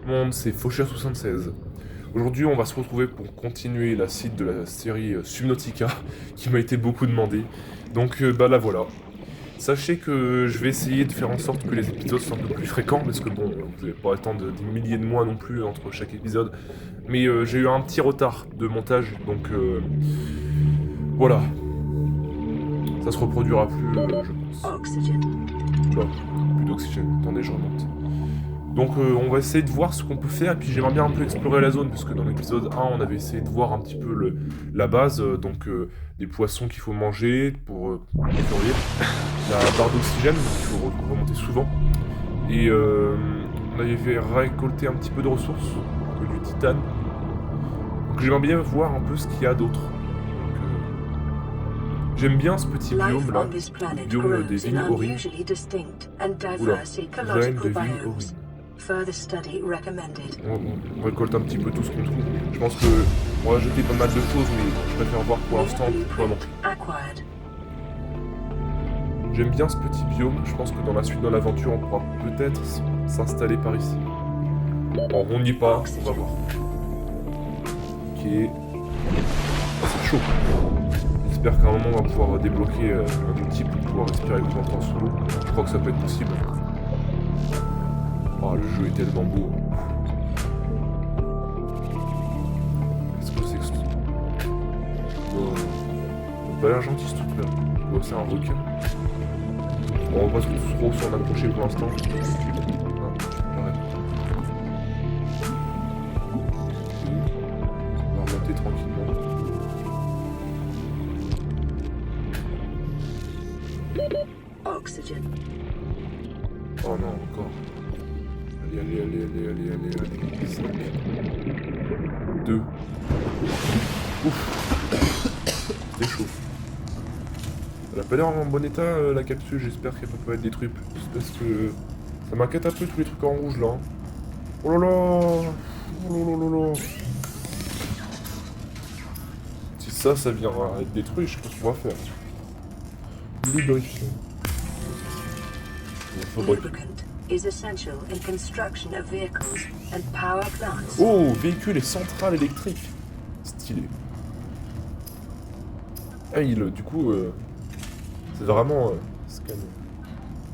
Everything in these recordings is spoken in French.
monde, c'est Faucheur76. Aujourd'hui, on va se retrouver pour continuer la suite de la série Subnautica, qui m'a été beaucoup demandée. Donc, bah la voilà. Sachez que je vais essayer de faire en sorte que les épisodes soient un peu plus fréquents, parce que bon, vous n'allez pas attendre des milliers de mois non plus entre chaque épisode. Mais j'ai eu un petit retard de montage, donc voilà. Ça se reproduira plus, je pense. Oula, plus d'oxygène. Attendez, je remonte. Donc on va essayer de voir ce qu'on peut faire, et puis j'aimerais bien un peu explorer la zone, parce que dans l'épisode 1, on avait essayé de voir un petit peu la base, des poissons qu'il faut manger pour survivre, la barre d'oxygène qu'il faut remonter souvent, et on avait récolté un petit peu de ressources, du titane. Donc j'aimerais bien voir un peu ce qu'il y a d'autre. J'aime bien ce petit biome là, le biome des vignes aurines. Oula, graines de vignes aurines. On récolte un petit peu tout ce qu'on trouve. Je pense que on va jeter pas mal de choses, mais je préfère voir pour l'instant vraiment. J'aime bien ce petit biome. Je pense que dans la suite de l'aventure, on pourra peut-être s'installer par ici. Bon, on n'y est pas, on va voir. Ok. Ah, c'est chaud. J'espère qu'à un moment on va pouvoir débloquer un outil pour pouvoir respirer plus longtemps sous l'eau. Je crois que ça peut être possible. Oh, le jeu est tellement beau. Qu'est-ce que c'est que ce truc? Oh. Ça a pas l'air gentil ce truc là. Oh, c'est un requin. Bon, on va pas trop s'en approcher pour l'instant. Ah, arrête. On va remonter tranquillement. Oxygen. Oh non, encore. Allez. 5. 2. Ouf. C'est chaud. Elle a pas l'air en bon état la capsule, j'espère qu'elle peut pas être détruite. Parce que ça m'inquiète un peu tous les trucs en rouge là. Hein. Oh là là. Oh là. Si ça vient à être détruit, je sais pas ce qu'on va faire. Lubrifiant. Oh, véhicule et centrale électrique. Stylé. Ah, du coup, c'est vraiment scanner.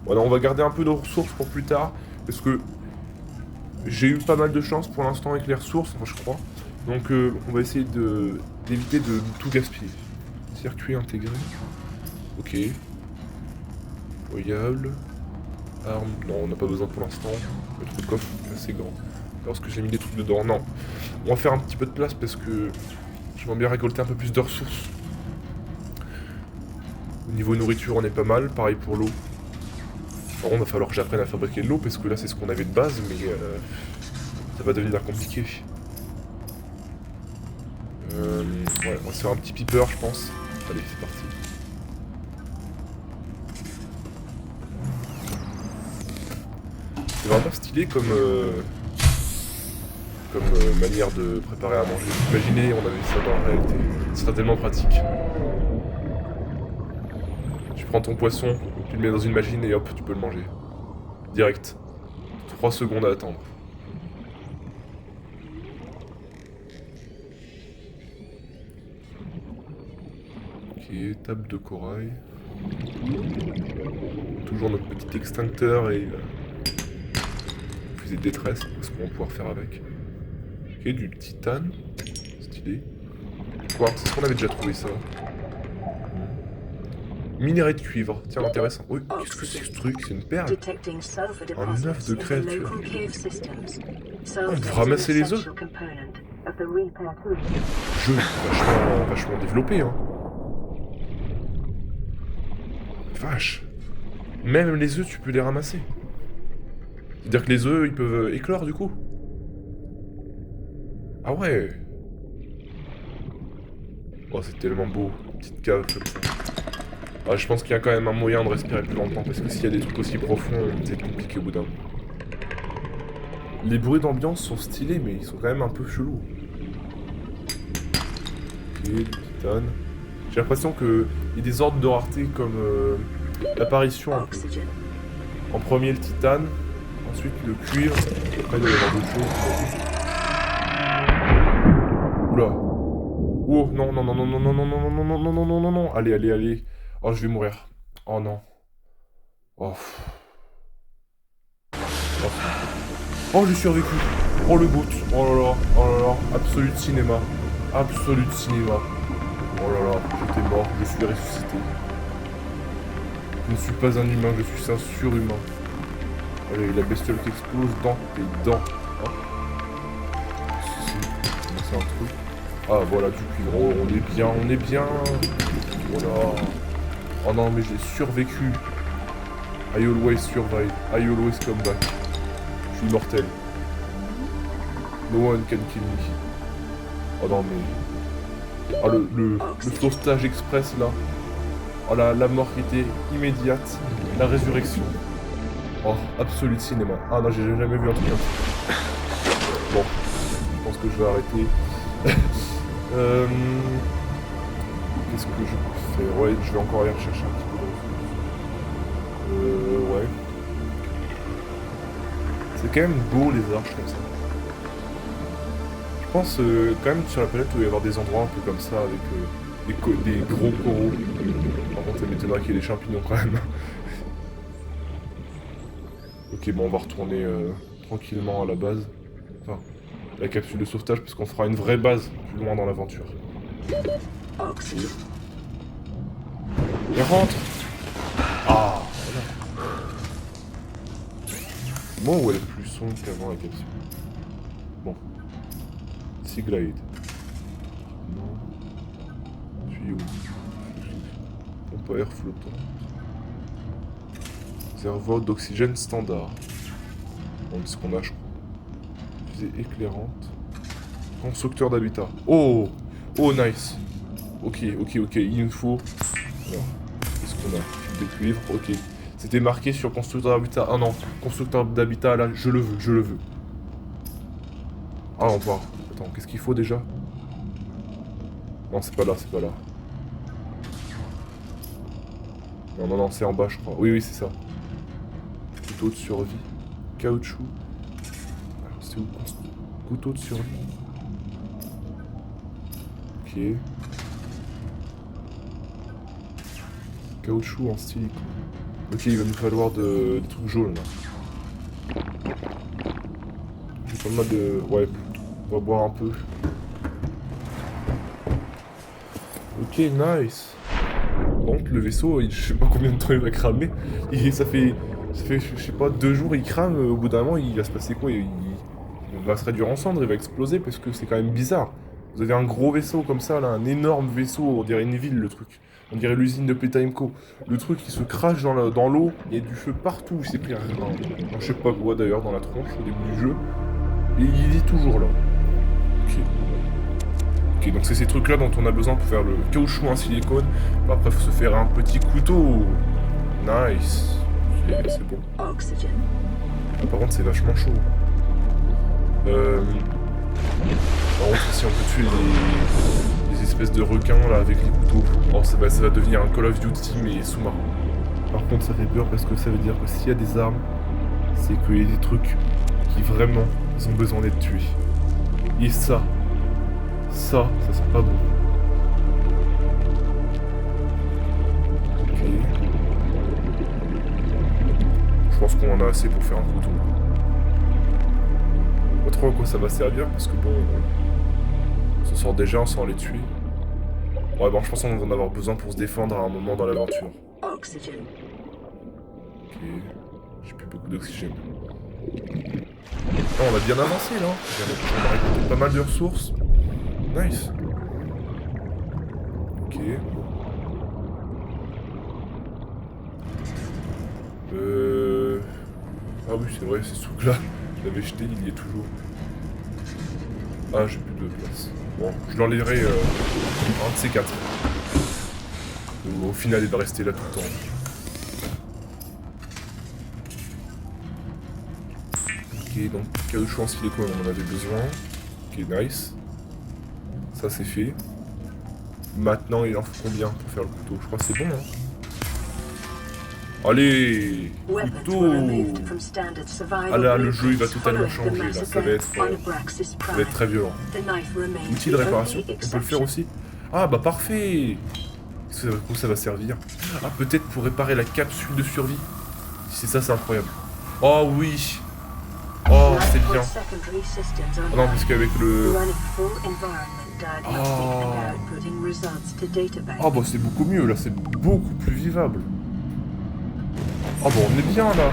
Voilà, on va garder un peu de ressources pour plus tard, parce que j'ai eu pas mal de chance pour l'instant avec les ressources, enfin, je crois. Donc, on va essayer d'éviter de tout gaspiller. Circuit intégré. Ok. Voyable. Arme. Non, on n'a pas besoin pour l'instant. Le coffre est assez grand. Parce que j'ai mis des trucs dedans. Non. On va faire un petit peu de place parce que j'aimerais bien récolter un peu plus de ressources. Au niveau nourriture, on est pas mal. Pareil pour l'eau. Bon, il va falloir que j'apprenne à fabriquer de l'eau parce que là, c'est ce qu'on avait de base, mais ça va devenir compliqué. Ouais, on va se faire un petit piper, je pense. Allez, c'est parti. C'est vraiment stylé comme manière de préparer à manger. Imaginez, on avait ça dans la réalité. Ce serait tellement pratique. Tu prends ton poisson, tu le mets dans une machine et hop, tu peux le manger. Direct. 3 secondes à attendre. Ok, table de corail. Toujours notre petit extincteur et fusée de détresse, ce qu'on va pouvoir faire avec. Ok, du titane. Stylé. Quartz, est-ce qu'on avait déjà trouvé ça? Minerai de cuivre, tiens intéressant. Oui, qu'est-ce que c'est que ce truc? C'est une perle. Un œuf de créature. Oh, on peut ramasser les œufs. Jeu vachement développé, hein. Vache. Même les œufs, tu peux les ramasser. C'est-à-dire que les œufs, ils peuvent éclore du coup. Ah ouais. Oh, c'est tellement beau. Une petite cave comme ça. Ah, je pense qu'il y a quand même un moyen de respirer plus longtemps, parce que s'il y a des trucs aussi profonds, c'est compliqué au bout d'un moment. Les bruits d'ambiance sont stylés, mais ils sont quand même un peu chelous. Ok, du titane. J'ai l'impression qu'il y a des ordres de rareté comme l'apparition un peu. En premier le titane, Ensuite le cuivre. Après il doit y avoir d'autres choses. Oula. Oh non non non non non non non non non non non non non non non. Allez allez allez. Oh je vais mourir. Oh non. Oh. Oh j'ai survécu. Oh le boot. Oh là là. Oh là là. Absolu de cinéma. Absolu de cinéma. Oh là là. J'étais mort. Je suis ressuscité. Je ne suis pas un humain. Je suis un surhumain. Allez la bestiole qui explose dans tes dents. Hein. C'est un truc. Ah voilà du cuivre. Oh, on est bien. On est bien. Voilà. Oh non mais j'ai survécu. I always survive. I always come back. Je suis immortel. No one can kill me. Oh non mais... Ah le sauvetage express là. Oh la mort était immédiate. La résurrection. Oh, absolu de cinéma. Ah non, j'ai jamais vu un truc comme ça. Bon, je pense que je vais arrêter. Qu'est-ce que je peux faire? Ouais, je vais encore aller rechercher un petit peu de ressources. Ouais. C'est quand même beau les arches comme ça. Je pense quand même sur la planète il doit y avoir des endroits un peu comme ça avec des gros coraux. Par contre ça m'étonnerait qu'il y ait des champignons quand même. Ok bon on va retourner tranquillement à la base. Enfin, la capsule de sauvetage parce qu'on fera une vraie base plus loin dans l'aventure. Et rentre. Ah voilà. Bon où elle est plus sombre qu'avant la capsule. Bon. Seaglide. Non. Tuyau. Pompe à air flottant. Réservoir d'oxygène standard. On dit ce qu'on a je crois. Fusée éclairante. Constructeur d'habitat. Oh. Oh nice. Ok, ok, ok. Il nous faut... Alors, qu'est-ce qu'on a? Fil de cuivre, ok. C'était marqué sur constructeur d'habitat. Ah non, constructeur d'habitat là, je le veux, je le veux. Ah on part. Attends, qu'est-ce qu'il faut déjà? Non, c'est pas là, c'est pas là. Non, non, non, c'est en bas, je crois. Oui, oui, c'est ça. Couteau de survie. Caoutchouc. Alors, c'est où? Couteau de survie. Ok. Caoutchouc en silicone. Ok, il va nous falloir des trucs jaunes là. J'ai pas mal de... Ouais, on va boire un peu. Ok, nice. Par contre, le vaisseau, je sais pas combien de temps il va cramer. Ça fait, je sais pas, 2 jours, il crame. Au bout d'un moment, il va se passer quoi? Il va se réduire en cendres, il va exploser parce que c'est quand même bizarre. Vous avez un gros vaisseau comme ça, là, un énorme vaisseau, on dirait une ville, le truc. On dirait l'usine de Petaimco. Le truc, il se crache dans l'eau, il y a du feu partout. Il s'est pris je sais pas quoi d'ailleurs, dans la tronche au début du jeu. Et il est toujours là. Ok. Ok, donc c'est ces trucs-là dont on a besoin pour faire le caoutchouc en silicone. Bah, après, faut se faire un petit couteau. Nice. C'est bon. Ah, par contre, c'est vachement chaud. Par contre, si on peut tuer les espèces de requins là avec les couteaux, oh, ça va devenir un Call of Duty mais sous-marin. Par contre, ça fait peur parce que ça veut dire que s'il y a des armes, c'est qu'il y a des trucs qui vraiment ils ont besoin d'être tués. Et ça sent pas bon. Ok. Je pense qu'on en a assez pour faire un couteau. Pas trop à quoi ça va servir parce que bon, on s'en sort déjà sans les tuer. Ouais bon je pense qu'on va en avoir besoin pour se défendre à un moment dans l'aventure. Ok. J'ai plus beaucoup d'oxygène. Oh, on a bien avancé là. On a récolté pas mal de ressources. Nice. Ok. Ah oui c'est vrai, c'est ce truc là. Je l'avais jeté, il y est toujours. Ah j'ai plus de place. Bon, je l'enlèverai un de ces 4. Au final il va rester là tout le temps. Ok, donc caoutchouc en silicone, on en avait besoin. Ok, nice. Ça c'est fait. Maintenant il en faut combien pour faire le couteau? Je crois que c'est bon hein. Allez, couteau. Ah là, le jeu il va totalement changer, là, ça va être très violent. Outil de réparation, on peut le faire aussi. Ah bah parfait. Où ça va servir? Ah, peut-être pour réparer la capsule de survie. Si c'est ça, c'est incroyable. Oh oui. Oh, c'est bien. Oh non, parce qu'avec le... Oh bah c'est beaucoup mieux, là, c'est beaucoup plus vivable. Oh bah on est bien, là.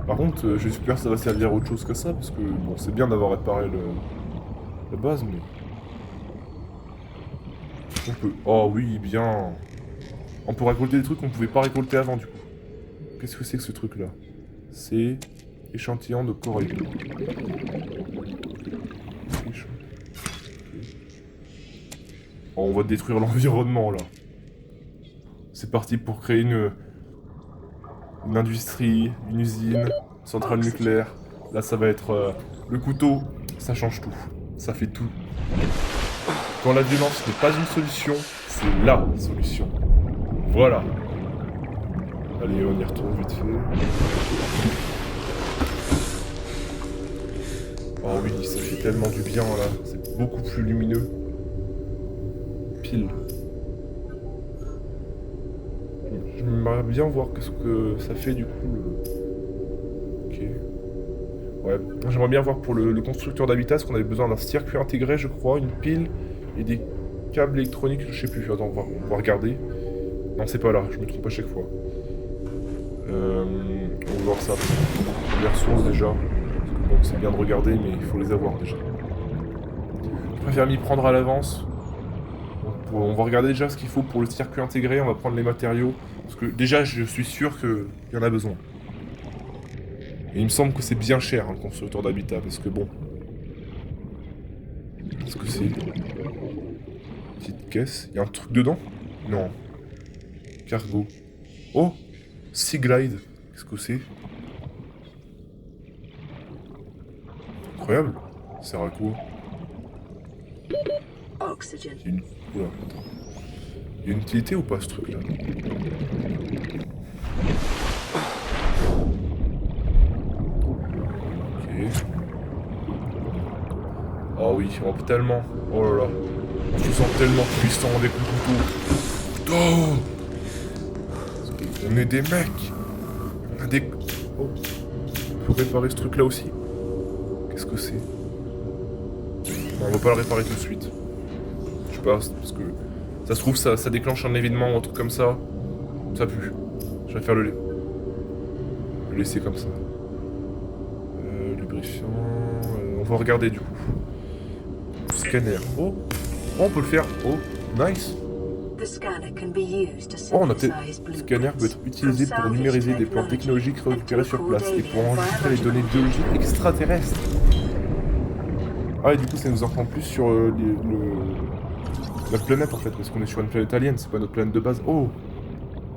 Par contre, j'espère que ça va servir à autre chose que ça, parce que, bon, c'est bien d'avoir réparé la base, mais... On peut... Oh oui, bien. On peut récolter des trucs qu'on pouvait pas récolter avant, du coup. Qu'est-ce que c'est que ce truc-là? C'est... échantillon de corail. Oh, on va détruire l'environnement, là. C'est parti pour créer une industrie, une usine, une centrale nucléaire. Là, ça va être... le couteau, ça change tout. Ça fait tout. Quand la violence n'est pas une solution, c'est LA solution. Voilà. Allez, on y retourne vite fait. Oh oui, ça fait tellement du bien là. C'est beaucoup plus lumineux. Pile. J'aimerais bien voir qu'est-ce que ça fait du coup. Ok. Ouais, j'aimerais bien voir pour le constructeur d'habitat, parce qu'on avait besoin d'un circuit intégré, je crois, une pile et des câbles électroniques, je sais plus. Attends, on va regarder. Non, c'est pas là, je me trompe à chaque fois. On va voir ça. Les ressources déjà. Bon, c'est bien de regarder, mais il faut les avoir déjà. Je préfère m'y prendre à l'avance. On va regarder déjà ce qu'il faut pour le circuit intégré, on va prendre les matériaux. Parce que déjà, je suis sûr qu'il y en a besoin. Et il me semble que c'est bien cher, hein, le constructeur d'habitat, parce que bon... Qu'est-ce que c'est? Petite caisse. Il y a un truc dedans? Non. Cargo. Oh! Sea Glide. Qu'est-ce que c'est? Incroyable. Ça sert à quoi? Il y a une... Oula, attends. Il y a une utilité ou pas ce truc là? Ok. Oh oui, on peut tellement... Oh là là. On se sent tellement puissant avec le couteau. Oh! On est des mecs. On a des... Oh. On peut réparer ce truc là aussi. Qu'est-ce que c'est? Non, on va pas le réparer tout de suite. Je sais pas, parce que... Ça se trouve, ça déclenche un événement ou un truc comme ça. Ça pue. Je vais faire le laisser comme ça. Lubrifiant... on va regarder du coup. Scanner. Oh! Oh, on peut le faire. Oh, nice. Oh, on a peut-être... Le scanner peut être utilisé pour numériser des plans technologiques récupérés sur place et pour enregistrer les données biologiques extraterrestres. Ah, et du coup, ça nous apprend plus sur la planète en fait, parce qu'on est sur une planète alien, c'est pas notre planète de base. Oh!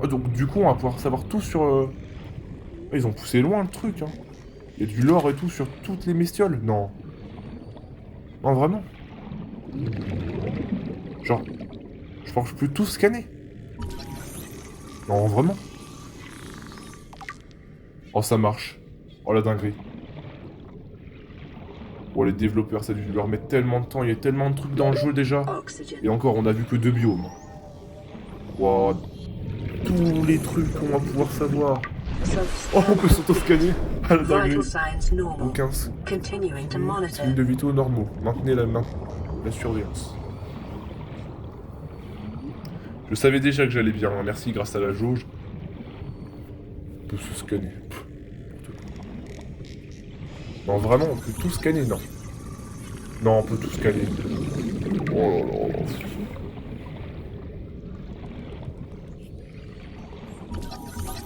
Oh, donc du coup, on va pouvoir savoir tout sur... Ils ont poussé loin le truc, hein. Il y a du lore et tout sur toutes les bestioles. Non. Non, vraiment. Genre... Je pense que je peux tout scanner. Non, vraiment. Oh, ça marche. Oh, la dinguerie. Oh, les développeurs, ça a dû leur mettre tellement de temps. Il y a tellement de trucs dans le jeu, déjà. Et encore, on a vu que 2 biomes. Wow. Tous les trucs qu'on va pouvoir savoir. Oh, on peut s'auto-scanner. Ah, la dinguerie. Aucun signe de vitaux normaux. Maintenez la surveillance. Je savais déjà que j'allais bien, hein. Merci, grâce à la jauge. On peut se scanner. Non, vraiment, on peut tout scanner, non. Non, on peut tout scanner. Oh là là.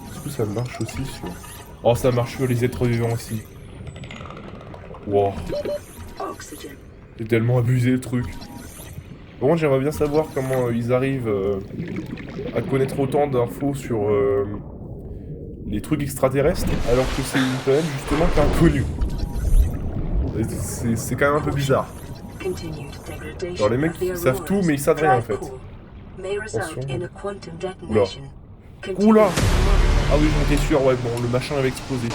Est-ce que ça marche aussi sur... Oh, ça marche sur les êtres vivants aussi. Wow. C'est tellement abusé le truc. Bon, j'aimerais bien savoir comment ils arrivent à connaître autant d'infos sur les trucs extraterrestres, alors que c'est une planète justement qui est inconnue. C'est quand même un peu bizarre. Alors les mecs ils savent tout mais ils savent rien en fait. may result Attention. in a quantum detonation. Oula. Ah oui, j'en étais sûr, ouais, bon, le machin avait explosé.